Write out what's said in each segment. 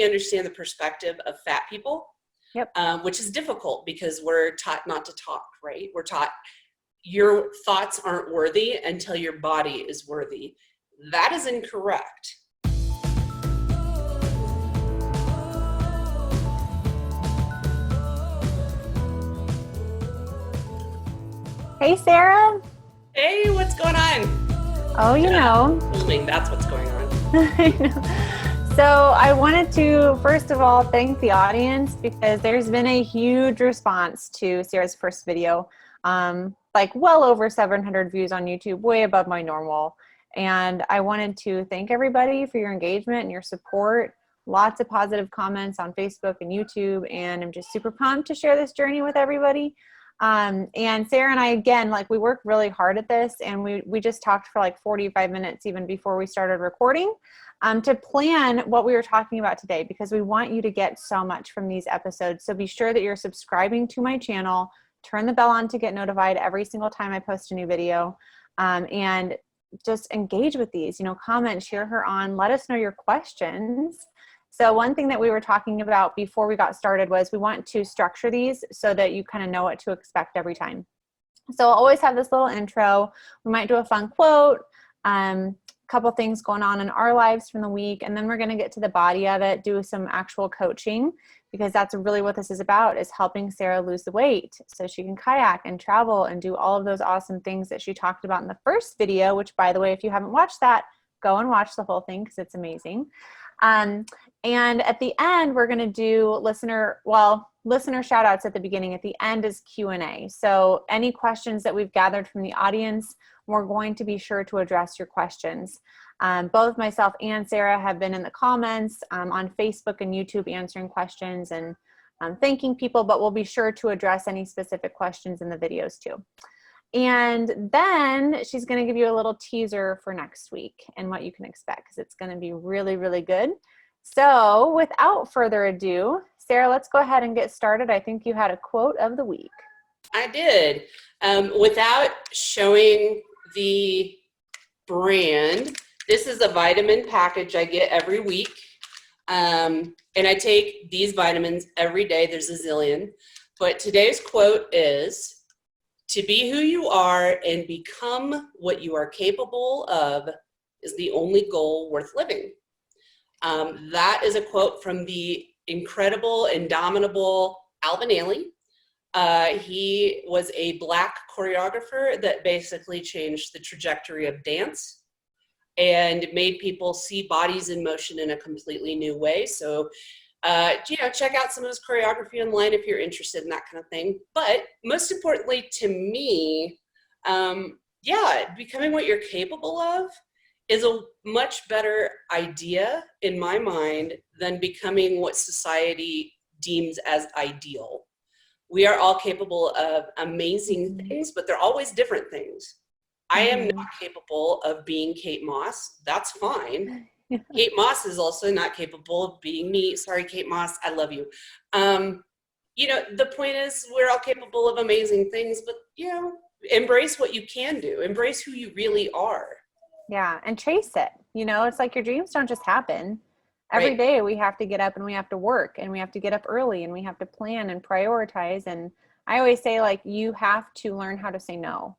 me understand the perspective of fat people, Yep. Which is difficult because we're taught not to talk, right? We're taught your thoughts aren't worthy until your body is worthy. That is incorrect. Hey, Sarah. Hey, what's going on? Oh, you know. That's what's going on. I know. So I wanted to, first of all, thank the audience because there's been a huge response to Sarah's first video. Like well over 700 views on YouTube, way above my normal. And I wanted to thank everybody for your engagement and your support. Lots of positive comments on Facebook and YouTube. And I'm just super pumped to share this journey with everybody. And Sarah and I, again, like we worked really hard at this, and we just talked for like 45 minutes even before we started recording, to plan what we were talking about today, because we want you to get so much from these episodes. So be sure that you're subscribing to my channel, turn the bell on to get notified every single time I post a new video, and just engage with these, comment, share her on, let us know your questions. So one thing that we were talking about before we got started was we want to structure these so that you kind of know what to expect every time. So I'll always have this little intro. We might do a fun quote, couple things going on in our lives from the week, and then we're going to get to the body of it, do some actual coaching, because that's really what this is about, is helping Sarah lose the weight so she can kayak and travel and do all of those awesome things that she talked about in the first video, which, by the way, if you haven't watched that, go and watch the whole thing because it's amazing. And at the end, we're going to do listener shout outs at the beginning. At the end is Q&A. So any questions that we've gathered from the audience, we're going to be sure to address your questions. Both myself and Sarah have been in the comments on Facebook and YouTube answering questions and thanking people, but we'll be sure to address any specific questions in the videos too. And then she's going to give you a little teaser for next week and what you can expect, because it's going to be really, really good. So without further ado, Sarah, let's go ahead and get started. I think you had a quote of the week. I did. Without showing the brand, this is a vitamin package I get every week. And I take these vitamins every day. There's a zillion. But today's quote is, "To be who you are and become what you are capable of is the only goal worth living." That is a quote from the incredible, indomitable Alvin Ailey. He was a Black choreographer that basically changed the trajectory of dance and made people see bodies in motion in a completely new way. So check out some of his choreography online if you're interested in that kind of thing. But most importantly to me, becoming what you're capable of is a much better idea in my mind than becoming what society deems as ideal. We are all capable of amazing things, but they're always different things. I am not capable of being Kate Moss. That's fine. Kate Moss is also not capable of being me. Sorry, Kate Moss, I love you. The point is we're all capable of amazing things, but, embrace what you can do. Embrace who you really are. Yeah, and chase it. It's like your dreams don't just happen. Every day we have to get up and we have to work, and we have to get up early, and we have to plan and prioritize. And I always say, like, you have to learn how to say no,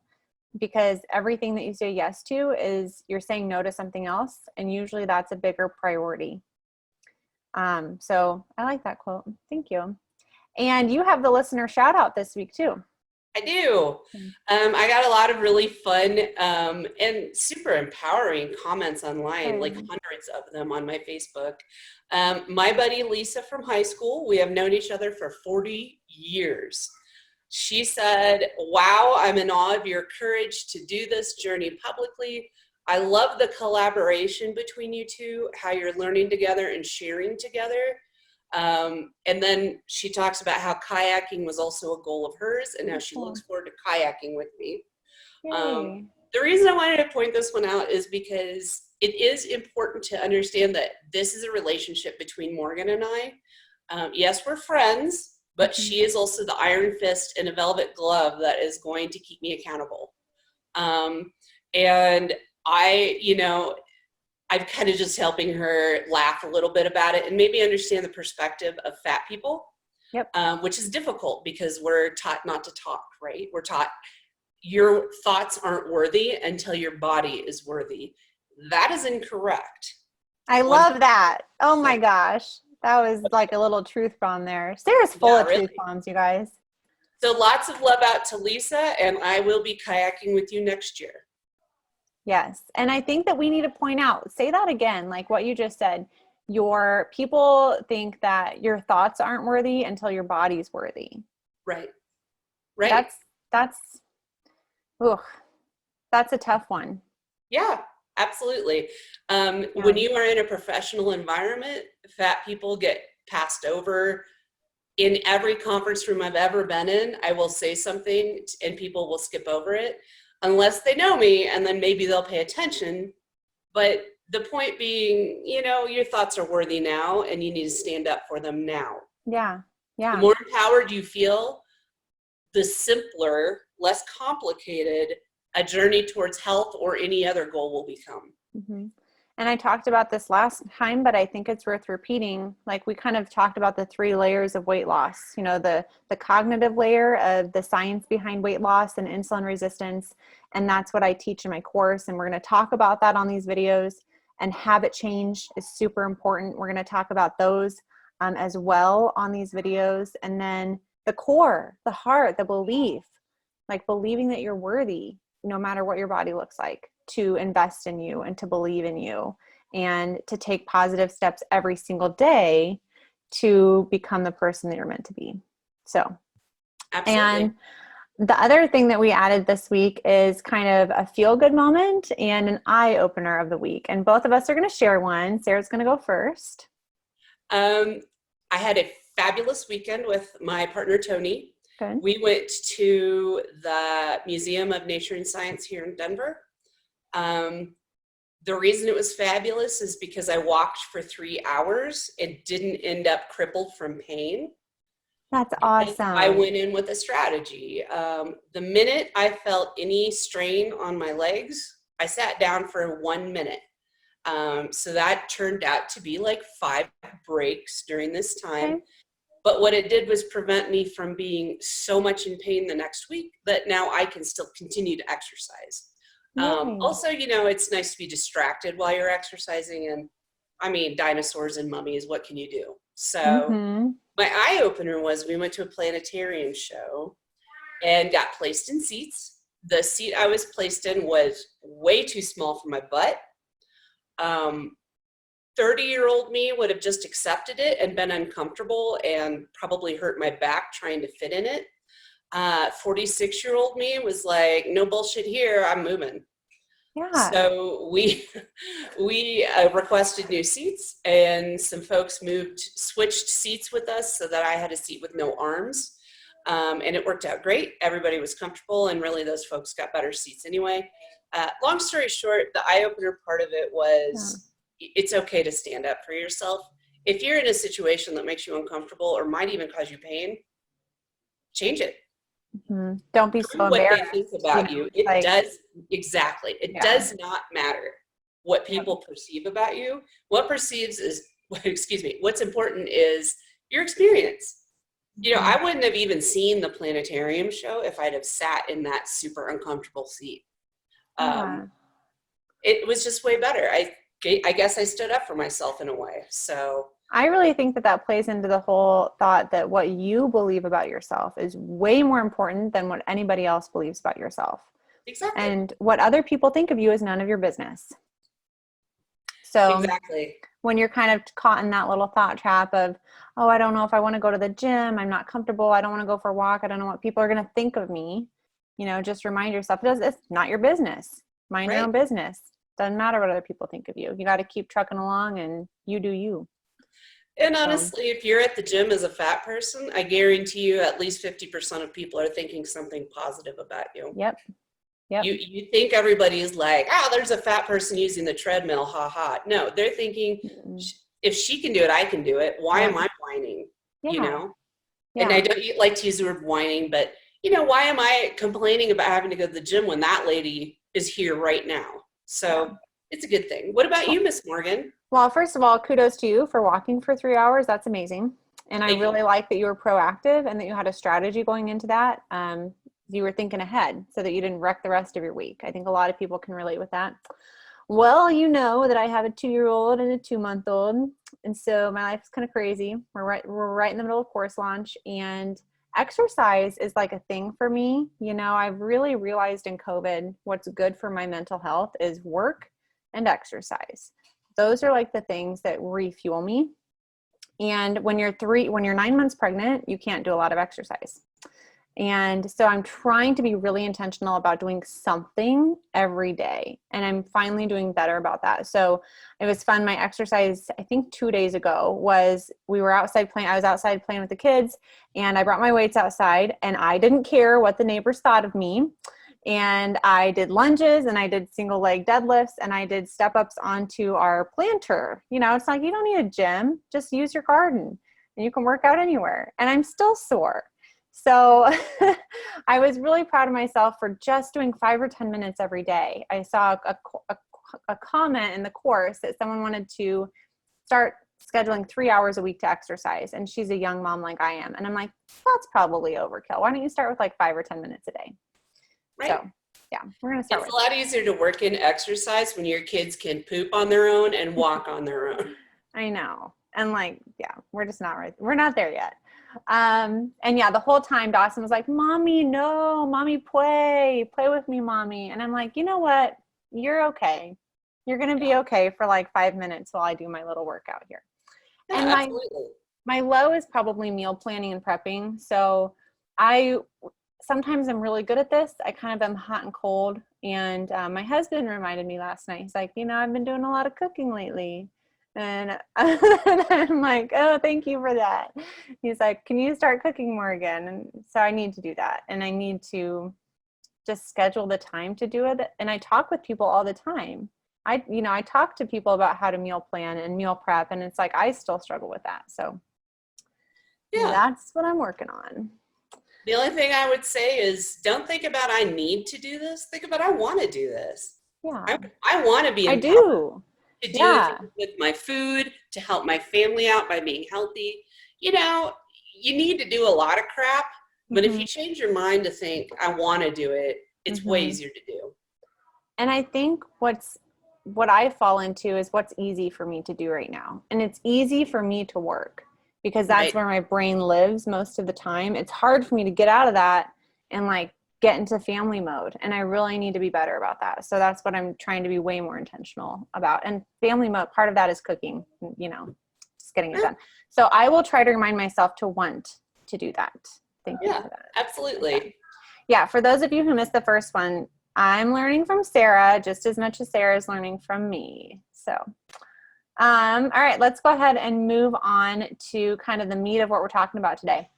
because everything that you say yes to is you're saying no to something else. And usually that's a bigger priority. So I like that quote. Thank you. And you have the listener shout out this week too. I do. I got a lot of really fun and super empowering comments online, like hundreds of them on my Facebook. My buddy Lisa from high school, we have known each other for 40 years. She said, "Wow, I'm in awe of your courage to do this journey publicly. I love the collaboration between you two, how you're learning together and sharing together." And then she talks about how kayaking was also a goal of hers and how she looks forward to kayaking with me. The reason I wanted to point this one out is because it is important to understand that this is a relationship between Morgan and I. Yes, we're friends, but she is also the iron fist in a velvet glove that is going to keep me accountable. And I I'm kind of just helping her laugh a little bit about it and maybe understand the perspective of fat people, Yep. which is difficult because we're taught not to talk, right? We're taught your thoughts aren't worthy until your body is worthy. That is incorrect. I love that. Oh my gosh. That was like a little truth bomb there. Sarah's full of truth bombs, you guys. So lots of love out to Lisa, and I will be kayaking with you next year. Yes. And I think that we need to point out, say that again, like what you just said. Your people think that your thoughts aren't worthy until your body's worthy. Right. Right. That's a tough one. Yeah, absolutely. When you are in a professional environment, fat people get passed over. In every conference room I've ever been in, I will say something and people will skip over it unless they know me, and then maybe they'll pay attention. But the point being, your thoughts are worthy now and you need to stand up for them now. Yeah. Yeah. The more empowered you feel, the simpler, less complicated a journey towards health or any other goal will become. Mm-hmm. And I talked about this last time, but I think it's worth repeating. Like we kind of talked about the 3 layers of weight loss, the cognitive layer of the science behind weight loss and insulin resistance. And that's what I teach in my course. And we're going to talk about that on these videos. And habit change is super important. We're going to talk about those as well on these videos. And then the core, the heart, the belief, like believing that you're worthy, no matter what your body looks like, to invest in you and to believe in you and to take positive steps every single day to become the person that you're meant to be. So, absolutely. And the other thing that we added this week is kind of a feel-good moment and an eye-opener of the week. And both of us are going to share one. Sarah's going to go first. I had a fabulous weekend with my partner, Tony. Good. We went to the Museum of Nature and Science here in Denver. The reason it was fabulous is because I walked for 3 hours and didn't end up crippled from pain. That's awesome. I went in with a strategy. The minute I felt any strain on my legs, I sat down for 1 minute. So that turned out to be like 5 breaks during this time. Okay. But what it did was prevent me from being so much in pain the next week that now I can still continue to exercise. Also, it's nice to be distracted while you're exercising. And I mean, dinosaurs and mummies, what can you do? So my eye opener was we went to a planetarium show and got placed in seats. The seat I was placed in was way too small for my butt. 30-year-old me would have just accepted it and been uncomfortable and probably hurt my back trying to fit in it. 46-year-old me was like, no bullshit here, I'm moving. Yeah. So we requested new seats, and some folks switched seats with us so that I had a seat with no arms. And it worked out great. Everybody was comfortable, and really those folks got better seats anyway. Long story short, the eye-opener part of it was it's okay to stand up for yourself. If you're in a situation that makes you uncomfortable or might even cause you pain, change it. Mm-hmm. Don't be so embarrassed. What they think about you. It does, exactly. It does not matter what people perceive about you. What's important is your experience. I wouldn't have even seen the planetarium show if I'd have sat in that super uncomfortable seat. It was just way better. I guess I stood up for myself in a way. So I really think that plays into the whole thought that what you believe about yourself is way more important than what anybody else believes about yourself. Exactly. And what other people think of you is none of your business. So exactly. When you're kind of caught in that little thought trap of, oh, I don't know if I want to go to the gym. I'm not comfortable. I don't want to go for a walk. I don't know what people are going to think of me. Just remind yourself, it's not your business. Mind your own business. Doesn't matter what other people think of you. You got to keep trucking along and you do you. And honestly, if you're at the gym as a fat person, I guarantee you at least 50% of people are thinking something positive about you. Yep. You think everybody is like, there's a fat person using the treadmill, ha ha. No, they're thinking, if she can do it, I can do it. Why am I whining? Yeah. And I don't like to use the word whining, but why am I complaining about having to go to the gym when that lady is here right now? So It's a good thing. What about you, Miss Morgan? Well, first of all, kudos to you for walking for 3 hours. That's amazing. And I Thank you. really like that you were proactive and that you had a strategy going into that. You were thinking ahead so that you didn't wreck the rest of your week. I think a lot of people can relate with that. Well, you know that I have a 2-year-old and a 2-month-old. And so my life is kind of crazy. We're right in the middle of course launch, and exercise is like a thing for me. You know, I've really realized in COVID, what's good for my mental health is work and exercise. Those are like the things that refuel me. And when you're 9 months pregnant, you can't do a lot of exercise. And so I'm trying to be really intentional about doing something every day. And I'm finally doing better about that. So it was fun. My exercise, I think 2 days ago, was I was outside playing with the kids, and I brought my weights outside, and I didn't care what the neighbors thought of me. And I did lunges, and I did single leg deadlifts, and I did step ups onto our planter. You know, it's like, you don't need a gym, just use your garden and you can work out anywhere. And I'm still sore. So I was really proud of myself for just doing 5 or 10 minutes every day. I saw a comment in the course that someone wanted to start scheduling 3 hours a week to exercise. And she's a young mom like I am. And I'm like, that's probably overkill. Why don't you start with like 5 or 10 minutes a day? Right. So yeah, we're going to start It's a lot easier to work in exercise when your kids can poop on their own and walk on their own. I know. And like, yeah, we're just not right. We're not there yet. And yeah, the whole time Dawson was like, mommy, no, mommy, play with me, mommy. And I'm like, you know what? You're okay. You're going to be okay for like 5 minutes while I do my little workout here. Yeah, and absolutely. My low is probably meal planning and prepping. So sometimes I'm really good at this. I kind of am hot and cold. And my husband reminded me last night. He's like, I've been doing a lot of cooking lately. And I'm like, oh, thank you for that. He's like, can you start cooking more again? And so I need to do that. And I need to just schedule the time to do it. And I talk with people all the time. I talk to people about how to meal plan and meal prep. And it's like, I still struggle with that. So yeah, that's what I'm working on. The only thing I would say is don't think about I need to do this. Think about I want to do this. Yeah. I want to be empowered. I do. To do things with my food, to help my family out by being healthy. You need to do a lot of crap, but if you change your mind to think, I want to do it, it's way easier to do. And I think what I fall into is what's easy for me to do right now. And it's easy for me to work because that's where my brain lives most of the time. It's hard for me to get out of that and like get into family mode. And I really need to be better about that. So that's what I'm trying to be way more intentional about. And family mode, part of that is cooking, just getting it done. So I will try to remind myself to want to do that. Thank you for that. Absolutely. Yeah. For those of you who missed the first one, I'm learning from Sarah just as much as Sarah is learning from me. So, all right, let's go ahead and move on to kind of the meat of what we're talking about today.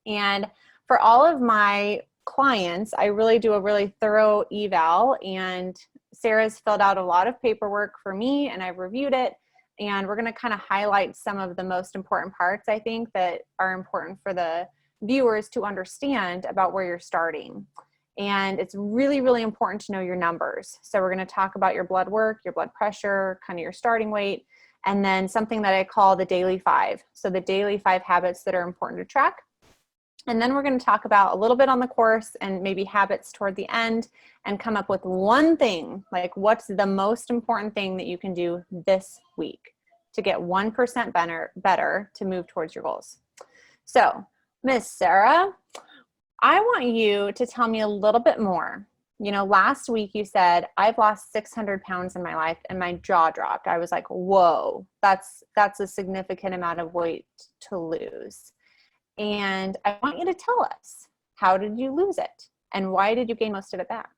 And for all of my clients, I really do a really thorough eval, and Sarah's filled out a lot of paperwork for me and I've reviewed it, and we're going to kind of highlight some of the most important parts I think that are important for the viewers to understand about where you're starting. And it's really, really important to know your numbers. So we're going to talk about your blood work, your blood pressure, kind of your starting weight, and then something that I call the daily 5. So the daily 5 habits that are important to track. And then we're going to talk about a little bit on the course and maybe habits toward the end and come up with one thing, like what's the most important thing that you can do this week to get 1% better to move towards your goals. So, Miss Sarah, I want you to tell me a little bit more. Last week you said, I've lost 600 pounds in my life and my jaw dropped. I was like, whoa, that's a significant amount of weight to lose. And I want you to tell us, how did you lose it? And why did you gain most of it back?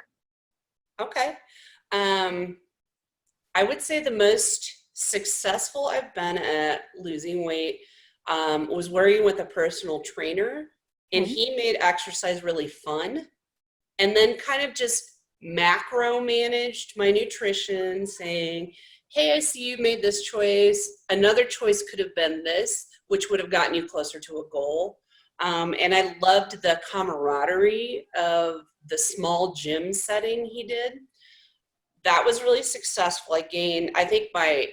Okay. I would say the most successful I've been at losing weight was working with a personal trainer, and he made exercise really fun, and then kind of just macro managed my nutrition, saying, hey, I see you made this choice. Another choice could have been this, which would have gotten you closer to a goal. And I loved the camaraderie of the small gym setting he did. that was really successful. I gained, I think my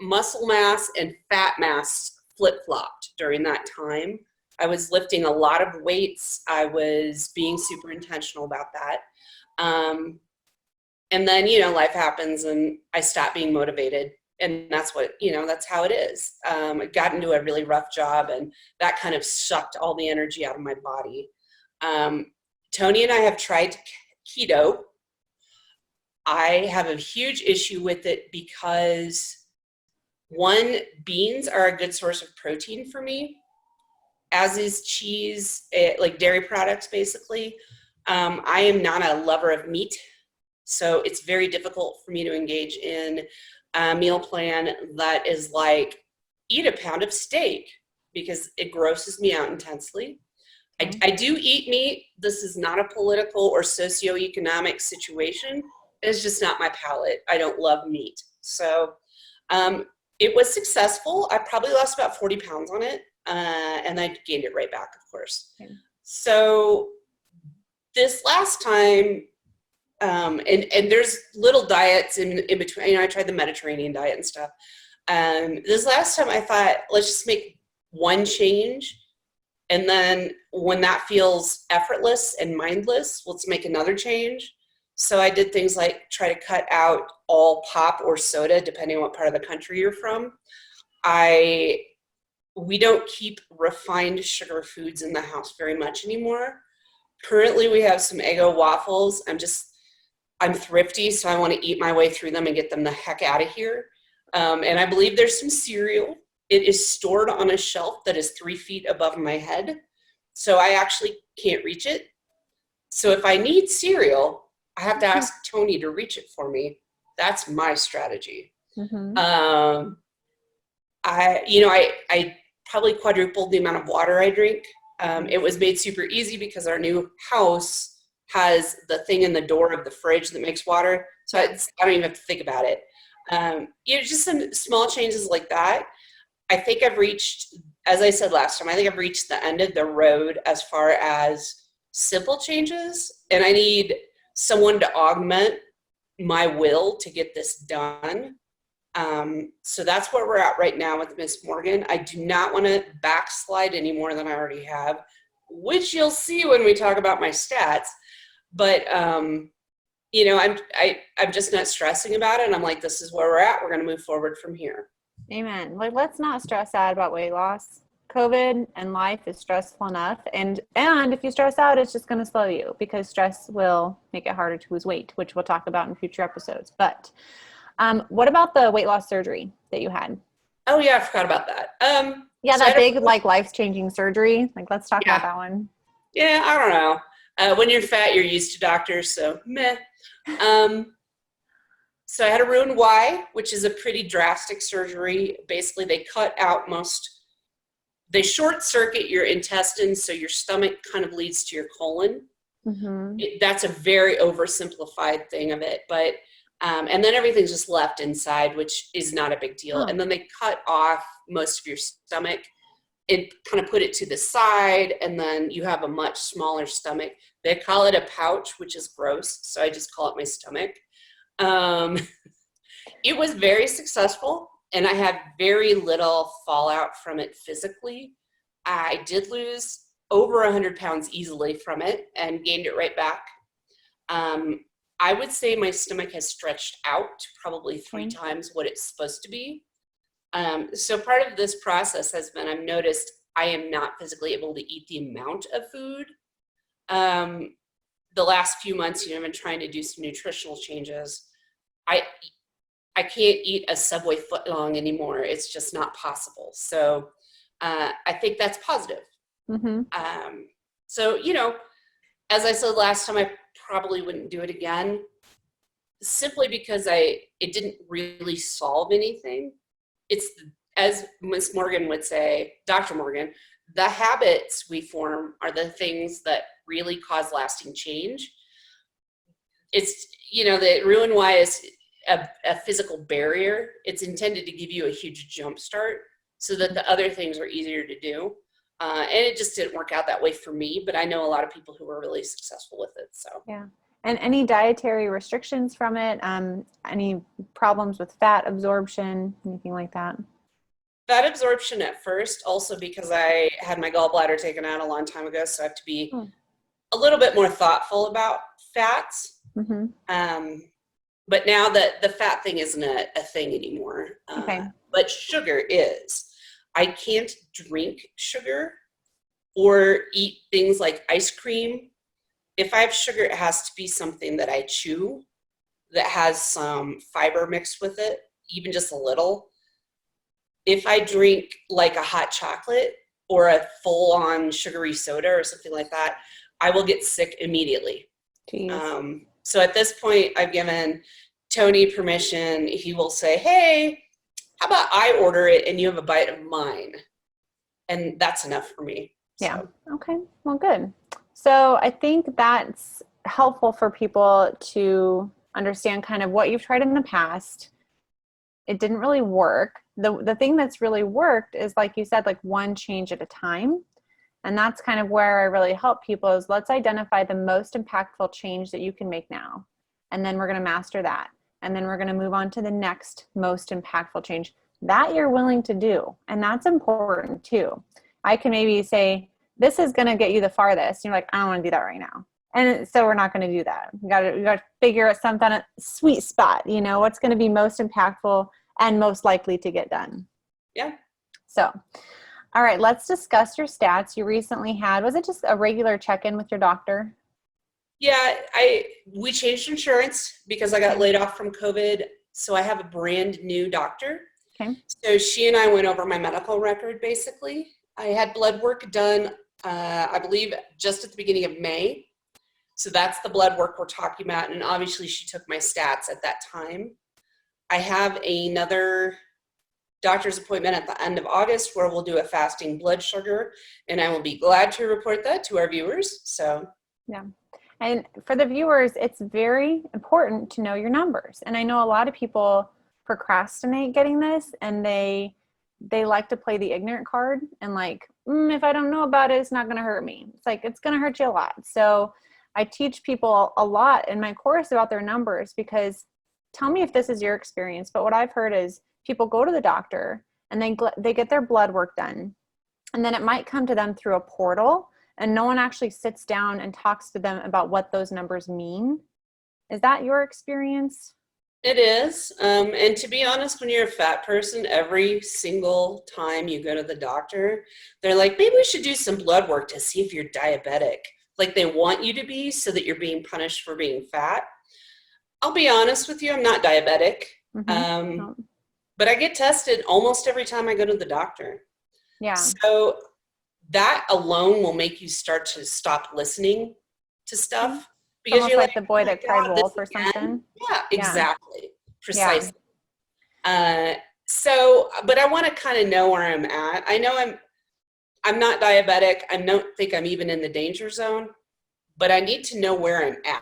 muscle mass and fat mass flip-flopped during that time. I was lifting a lot of weights. I was being super intentional about that. And then, you know, life happens and I stopped being motivated. And that's what, you know, that's how it is. I got into a really rough job and that kind of sucked all the energy out of my body. Tony and I have tried keto. I have a huge issue with it because, one, beans are a good source of protein for me, as is cheese, like dairy products, basically. I am not a lover of meat, so it's very difficult for me to engage in a meal plan that is like, eat a pound of steak, because it grosses me out intensely. I do eat meat. This is not a political or socioeconomic situation. It's just not my palate. I don't love meat. So it was successful. I probably lost about 40 pounds on it, and I gained it right back, of course. Okay. So this last time, and there's little diets in between. You know, I tried the Mediterranean diet and stuff. This last time I thought, let's just make one change. And then when that feels effortless and mindless, let's make another change. So I did things like try to cut out all pop or soda, depending on what part of the country you're from. We don't keep refined sugar foods in the house very much anymore. Currently, we have some Eggo waffles. I'm thrifty, so I want to eat my way through them and get them the heck out of here. And I believe there's some cereal. It is stored on a shelf that is 3 feet above my head, so I actually can't reach it. So if I need cereal, I have to ask Tony to reach it for me. That's my strategy. Mm-hmm. I probably quadrupled the amount of water I drink. It was made super easy because our new house has the thing in the door of the fridge that makes water, so I don't even have to think about it. Just some small changes like that. I think I've reached, as I said last time, I think I've reached the end of the road as far as simple changes, and I need someone to augment my will to get this done. So that's where we're at right now with Miss Morgan. I do not want to backslide any more than I already have, which you'll see when we talk about my stats. But I'm just not stressing about it. And I'm like, this is where we're at. We're going to move forward from here. Amen. Like, let's not stress out about weight loss. COVID and life is stressful enough. And if you stress out, it's just going to slow you, because stress will make it harder to lose weight, which we'll talk about in future episodes. But what about the weight loss surgery that you had? Oh yeah, I forgot about that. That big, life-changing surgery. Like, let's talk about that one. Yeah, I don't know. When you're fat, you're used to doctors, so meh. So I had a Roux-en-Y, which is a pretty drastic surgery. Basically, they cut out they short circuit your intestines, so your stomach kind of leads to your colon. Mm-hmm. That's a very oversimplified thing of it, but and then everything's just left inside, which is not a big deal. Oh. And then they cut off most of your stomach and kind of put it to the side, and then you have a much smaller stomach. They call it a pouch, which is gross, so I just call it my stomach. It was very successful, and I had very little fallout from it physically. I did lose over 100 pounds easily from it and gained it right back. I would say my stomach has stretched out probably 3 times what it's supposed to be. So part of this process has been, I've noticed I am not physically able to eat the amount of food. The last few months, I've been trying to do some nutritional changes. I can't eat a Subway footlong anymore. It's just not possible. So I think that's positive. Mm-hmm. So, as I said last time, I probably wouldn't do it again, simply because it didn't really solve anything. It's, as Ms. Morgan would say, Dr. Morgan, the habits we form are the things that really cause lasting change. It's, the Roux-en-Y is a physical barrier. It's intended to give you a huge jump start so that the other things are easier to do. And it just didn't work out that way for me, but I know a lot of people who were really successful with it. So yeah. And any dietary restrictions from it? Any problems with fat absorption, anything like that? Fat absorption at first, also because I had my gallbladder taken out a long time ago, so I have to be Oh. a little bit more thoughtful about fats. Mm-hmm. But now that the fat thing isn't a thing anymore, Okay. but sugar is. I can't drink sugar or eat things like ice cream. If I have sugar, it has to be something that I chew that has some fiber mixed with it, even just a little. If I drink like a hot chocolate or a full-on sugary soda or something like that, I will get sick immediately. Jeez. So at this point, I've given Tony permission. He will say, hey, how about I order it and you have a bite of mine? And that's enough for me. Yeah. So. Okay. Well, good. So I think that's helpful for people to understand kind of what you've tried in the past. It didn't really work. The thing that's really worked is, like you said, like one change at a time. And that's kind of where I really help people is let's identify the most impactful change that you can make now. And then we're going to master that. And then we're going to move on to the next most impactful change that you're willing to do. And that's important too. I can maybe say, this is going to get you the farthest. You're like, I don't want to do that right now. And so we're not going to do that. We got to figure out something, a sweet spot, what's going to be most impactful and most likely to get done. Yeah. So, all right, let's discuss your stats. You recently had, was it just a regular check-in with your doctor? Yeah, we changed insurance because I got laid off from COVID. So I have a brand new doctor. Okay. So she and I went over my medical record, basically. I had blood work done, I believe, just at the beginning of May. So that's the blood work we're talking about. And obviously she took my stats at that time. I have another doctor's appointment at the end of August where we'll do a fasting blood sugar. And I will be glad to report that to our viewers. So, yeah. And for the viewers, it's very important to know your numbers. And I know a lot of people procrastinate getting this, and they like to play the ignorant card and like, if I don't know about it, it's not going to hurt me. It's like, it's going to hurt you a lot. So I teach people a lot in my course about their numbers, because tell me if this is your experience, but what I've heard is people go to the doctor and they get their blood work done, and then it might come to them through a portal, and no one actually sits down and talks to them about what those numbers mean. Is that your experience? it is. And to be honest, when you're a fat person, every single time you go to the doctor, they're like, maybe we should do some blood work to see if you're diabetic. Like they want you to be so that you're being punished for being fat. I'll be honest with you, I'm not diabetic. Mm-hmm. But I get tested almost every time I go to the doctor. Yeah. So that alone will make you start to stop listeing to stuff. Because almost you're like the boy that cried wolf or again? something. Yeah, exactly. Yeah. Precisely. Yeah. But I want to kind of know where I'm at. I know I'm not diabetic. I don't think I'm even in the danger zone, but I need to know where I'm at.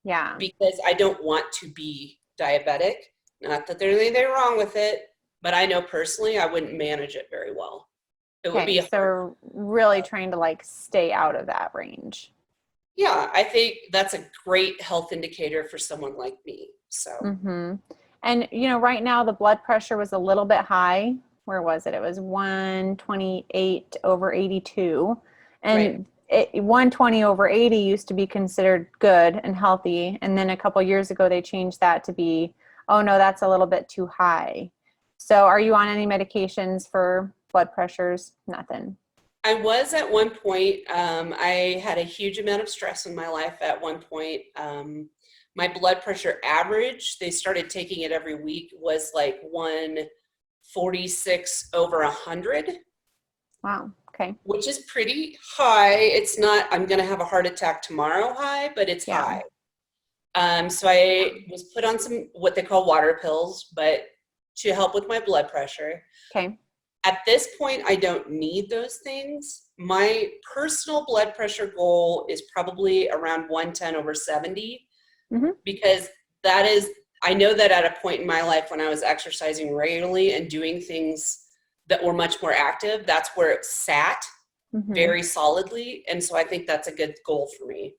Yeah. Because I don't want to be diabetic. Not that there's anything wrong with it, but I know personally I wouldn't manage it very well. It would be hard. So really trying to like stay out of that range. Yeah, I think that's a great health indicator for someone like me. So. Mm-hmm. And right now the blood pressure was a little bit high. Where was it? It was 128/82, and right. 120/80 used to be considered good and healthy, and then a couple years ago they changed that to be, oh no, that's a little bit too high. So are you on any medications for blood pressures? Nothing. I was at one point. I had a huge amount of stress in my life at one point. My blood pressure average, they started taking it every week, was like 146/100. Wow. Okay. Which is pretty high. It's not, I'm going to have a heart attack tomorrow high, but it's high. So I was put on some, what they call water pills, but to help with my blood pressure. Okay. At this point, I don't need those things. My personal blood pressure goal is probably around 110/70, because that is, I know that at a point in my life when I was exercising regularly and doing things that were much more active, that's where it sat very solidly. And so I think that's a good goal for me.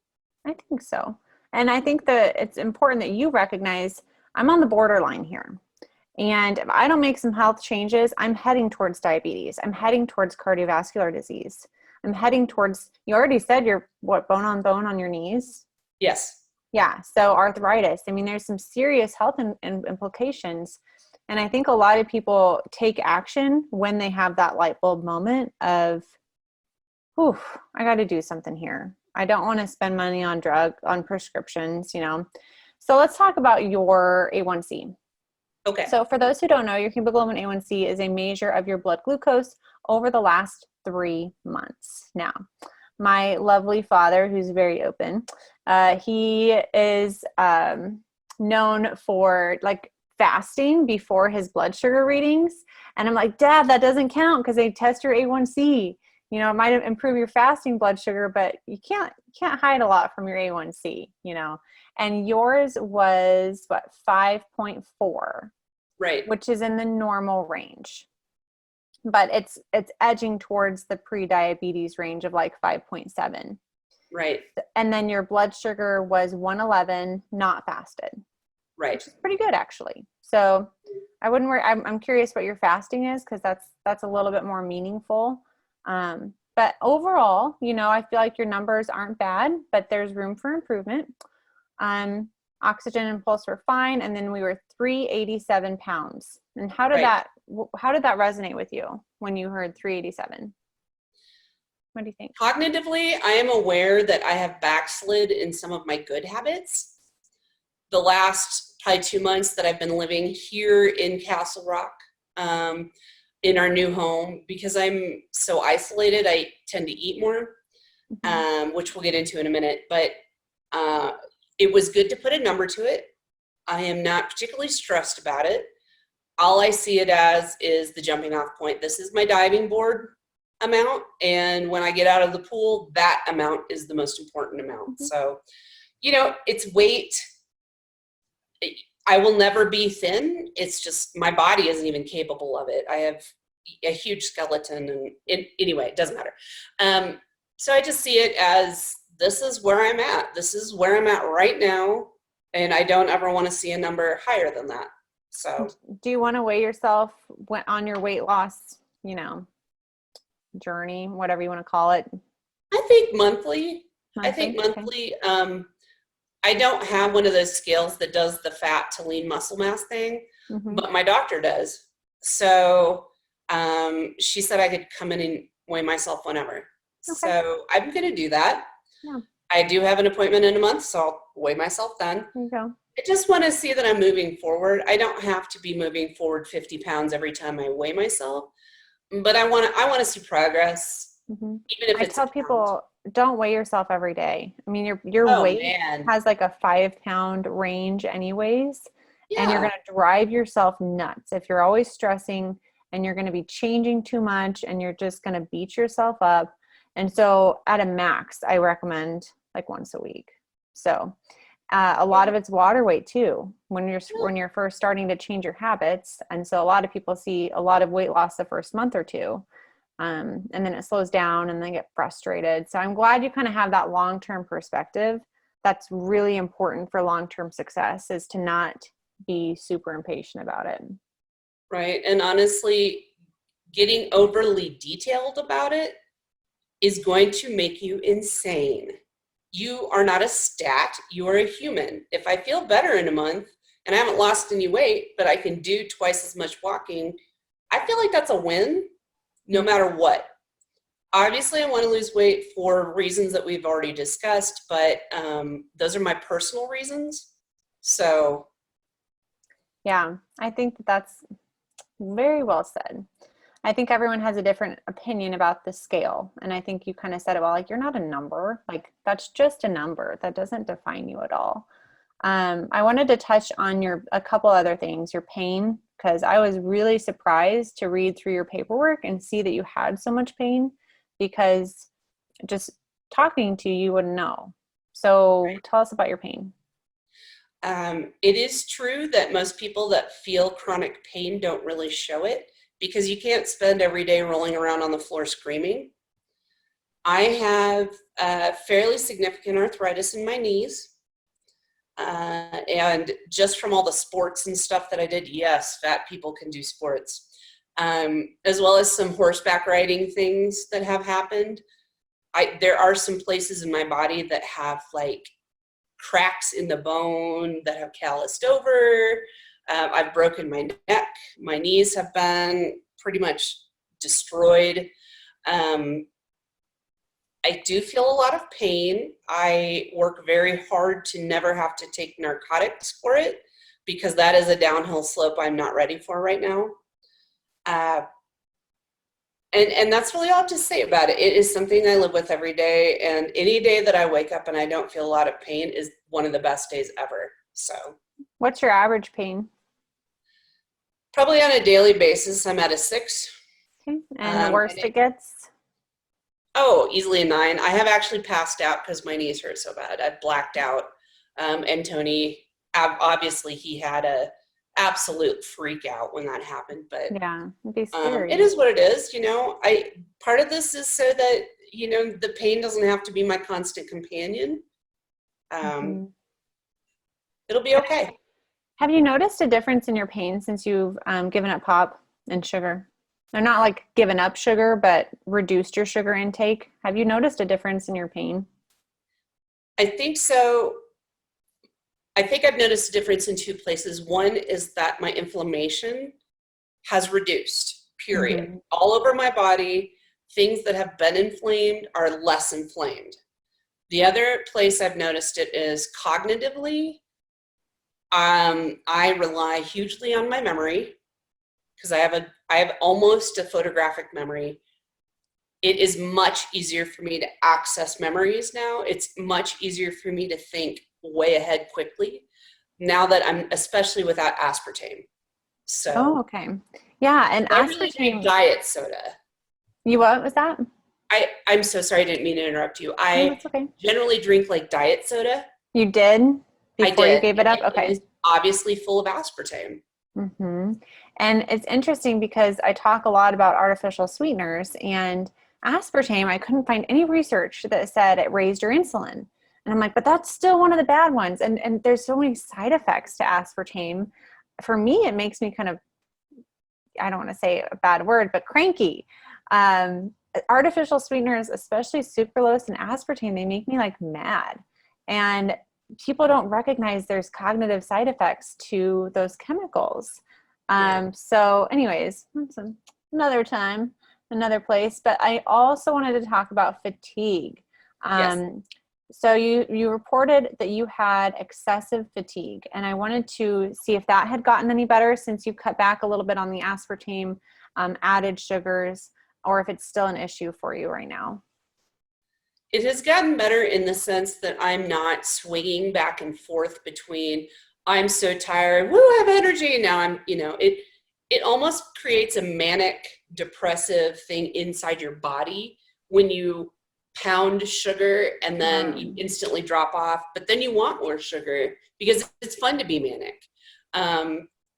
I think so. And I think that it's important that you recognize I'm on the borderline here. And if I don't make some health changes, I'm heading towards diabetes. I'm heading towards cardiovascular disease. I'm heading towards, you already said you're what, bone on your knees? Yes. Yeah. So arthritis. I mean, there's some serious health implications. And I think a lot of people take action when they have that light bulb moment of, whew, I got to do something here. I don't want to spend money on prescriptions, you know. So let's talk about your A1C. Okay. So for those who don't know, your hemoglobin A1C is a measure of your blood glucose over the last 3 months. Now, my lovely father, who's very open, he is known for like fasting before his blood sugar readings. And I'm like, Dad, that doesn't count because they test your A1C. You know, it might improve your fasting blood sugar, but you can't hide a lot from your A1C, you know. And yours was what, 5.4. Right. Which is in the normal range, but it's edging towards the pre-diabetes range of like 5.7. Right. And then your blood sugar was 111, not fasted. Right. Which is pretty good actually. So I wouldn't worry. I'm curious what your fasting is, because that's a little bit more meaningful. But overall, you know, I feel like your numbers aren't bad, but there's room for improvement. Oxygen and pulse were fine, and then we were 387 pounds. And how did that resonate with you when you heard 387? What do you think? Cognitively, I am aware that I have backslid in some of my good habits. The last probably 2 months that I've been living here in Castle Rock, in our new home, because I'm so isolated, I tend to eat more, which we'll get into in a minute. But it was good to put a number to it. I am not particularly stressed about it. All I see it as is the jumping off point. This is my diving board amount. And when I get out of the pool, that amount is the most important amount. So, you know, it's weight. I will never be thin. It's just my body isn't even capable of it. I have a huge skeleton, and anyway, it doesn't matter. So I just see it as, this is where I'm at. This is where I'm at right now. And I don't ever want to see a number higher than that. So do you want to weigh yourself on your weight loss, you know, journey, whatever you want to call it? I think monthly. Okay. I don't have one of those scales that does the fat to lean muscle mass thing, but my doctor does. So she said I could come in and weigh myself whenever. Okay. So I'm going to do that. Yeah. I do have an appointment in a month, so I'll weigh myself then. There you go. I just want to see that I'm moving forward. I don't have to be moving forward 50 pounds every time I weigh myself, but I want to see progress. Even if it's, I tell people, don't weigh yourself every day. I mean, your weight has like a 5-pound range anyways, and you're going to drive yourself nuts if you're always stressing, and you're going to be changing too much, and you're just going to beat yourself up. And so at a max, I recommend like once a week. So a lot of it's water weight too, when you're first starting to change your habits. And so a lot of people see a lot of weight loss the first month or two. And then it slows down and they get frustrated. So I'm glad you kind of have that long-term perspective. That's really important for long-term success, is to not be super impatient about it. Right. And honestly, getting overly detailed about it is going to make you insane. You are not a stat. You are a human. If I feel better in a month and I haven't lost any weight, but I can do twice as much walking, I feel like that's a win no matter what. Obviously, I want to lose weight for reasons that we've already discussed, but those are my personal reasons. So. Yeah, I think that's very well said. I think everyone has a different opinion about the scale. And I think you kind of said it well, like, you're not a number. Like, that's just a number. That doesn't define you at all. I wanted to touch on a couple other things, your pain, because I was really surprised to read through your paperwork and see that you had so much pain, because just talking to you, you wouldn't know. So tell us about your pain. It is true that most people that feel chronic pain don't really show it, because you can't spend every day rolling around on the floor screaming. I have fairly significant arthritis in my knees. And just from all the sports and stuff that I did, yes, fat people can do sports. As well as some horseback riding things that have happened. There are some places in my body that have like cracks in the bone that have calloused over. I've broken my neck. My knees have been pretty much destroyed. I do feel a lot of pain. I work very hard to never have to take narcotics for it because that is a downhill slope I'm not ready for right now. And that's really all I have to say about it. It is something I live with every day, and any day that I wake up and I don't feel a lot of pain is one of the best days ever. So, what's your average pain? probably on a daily basis, I'm at a 6. Okay. And the worst it gets? Oh, easily a 9. I have actually passed out because my knees hurt so bad. I blacked out. And Tony, obviously, he had a absolute freak out when that happened. But yeah, it'd be scary. it is what it is. You know, part of this is so that, you know, the pain doesn't have to be my constant companion. It'll be okay. Have you noticed a difference in your pain since you've given up pop and sugar? They're not like given up sugar, but reduced your sugar intake. Have you noticed a difference in your pain? I think so. I think I've noticed a difference in 2 places. One is that my inflammation has reduced, period. Mm-hmm. All over my body, things that have been inflamed are less inflamed. The other place I've noticed it is cognitively. I rely hugely on my memory because I have almost a photographic memory. It is much easier for me to access memories now. It's much easier for me to think way ahead quickly now that I'm, especially without aspartame. So. Oh, okay. Yeah, and I really drink diet soda. You what was that? I'm so sorry, I didn't mean to interrupt you. No, that's okay. Generally drink like diet soda. You did? Before I did. You gave it up? Okay. It is obviously full of aspartame. Mm-hmm. And it's interesting because I talk a lot about artificial sweeteners, and aspartame, I couldn't find any research that said it raised your insulin. And I'm like, but that's still one of the bad ones. And there's so many side effects to aspartame. For me, it makes me kind of, I don't want to say a bad word, but cranky. Artificial sweeteners, especially sucralose and aspartame, they make me like mad. And people don't recognize there's cognitive side effects to those chemicals. So anyways, another time, another place. But I also wanted to talk about fatigue. Yes. So you reported that you had excessive fatigue, and I wanted to see if that had gotten any better since you cut back a little bit on the aspartame, added sugars, or if it's still an issue for you right now. It has gotten better in the sense that I'm not swinging back and forth between I'm so tired, woo, I have energy. Now I'm, you know, it almost creates a manic depressive thing inside your body when you pound sugar and then you instantly drop off, but then you want more sugar because it's fun to be manic.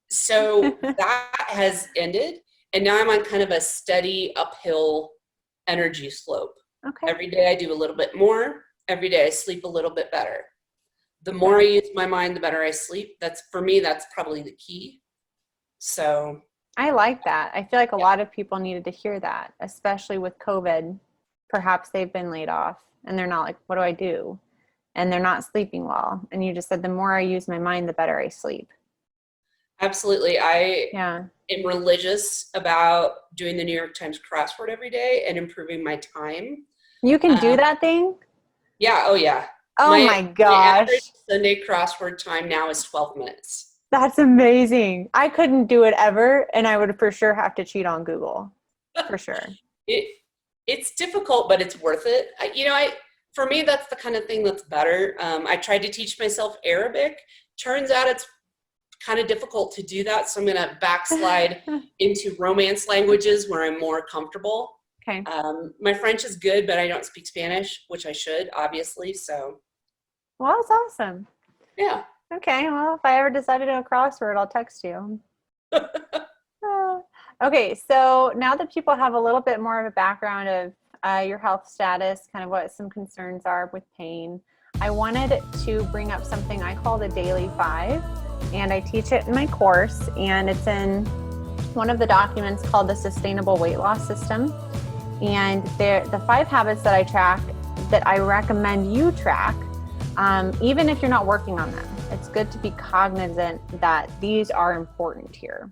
So that has ended, and now I'm on kind of a steady uphill energy slope. Okay. Every day I do a little bit more. Every day I sleep a little bit better. The more I use my mind, the better I sleep. That's, for me, that's probably the key. So I like that. I feel like a lot of people needed to hear that, especially with COVID. Perhaps they've been laid off and they're not like, what do I do? And they're not sleeping well. And you just said, the more I use my mind, the better I sleep. Absolutely. I am religious about doing the New York Times crossword every day and improving my time. You can do that thing? Yeah. Oh, yeah. Oh my gosh. My average Sunday crossword time now is 12 minutes. That's amazing. I couldn't do it ever, and I would for sure have to cheat on Google. For sure. It's difficult, but it's worth it. For me, that's the kind of thing that's better. I tried to teach myself Arabic. Turns out it's kind of difficult to do that. So I'm going to backslide into Romance languages where I'm more comfortable. Okay. My French is good, but I don't speak Spanish, which I should, obviously. So. Well, that's awesome. Yeah. Okay. Well, if I ever decide to do a crossword, I'll text you. Okay. So now that people have a little bit more of a background of your health status, kind of what some concerns are with pain, I wanted to bring up something I call the Daily 5, and I teach it in my course, and it's in one of the documents called the Sustainable Weight Loss System. And the 5 habits that I track that I recommend you track, even if you're not working on them. It's good to be cognizant that these are important here.